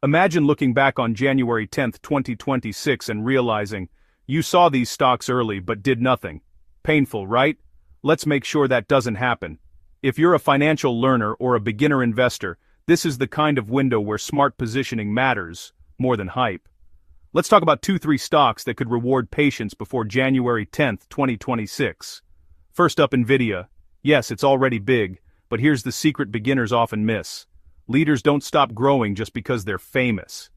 Imagine looking back on January 10th, 2026 and realizing, you saw these stocks early but did nothing. Painful, right? Let's make sure that doesn't happen. If you're a financial learner or a beginner investor, this is the kind of window where smart positioning matters, more than hype. Let's talk about 2-3 stocks that could reward patience before January 10th, 2026. First up, NVIDIA. Yes, it's already big, but here's the secret beginners often miss. Leaders don't stop growing just because they're famous.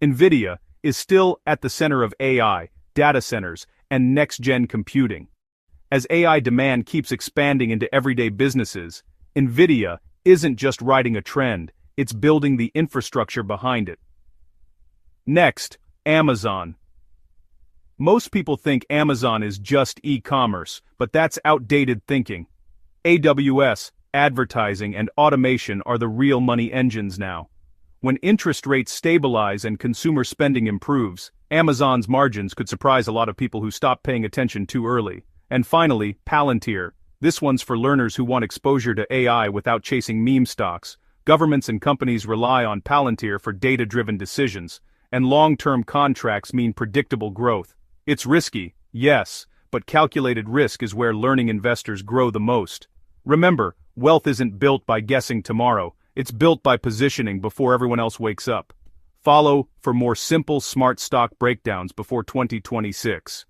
NVIDIA is still at the center of AI, data centers, and next-gen computing. As AI demand keeps expanding into everyday businesses, NVIDIA isn't just riding a trend, it's building the infrastructure behind it. Next, Amazon. Most people think Amazon is just e-commerce, but that's outdated thinking. AWS, advertising, and automation are the real money engines now. When interest rates stabilize and consumer spending improves, Amazon's margins could surprise a lot of people who stop paying attention too early. And finally, Palantir. This one's for learners who want exposure to AI without chasing meme stocks. Governments and companies rely on Palantir for data-driven decisions, and long-term contracts mean predictable growth. It's risky, yes, but calculated risk is where learning investors grow the most. Remember, wealth isn't built by guessing tomorrow, it's built by positioning before everyone else wakes up. Follow for more simple, smart stock breakdowns before 2026.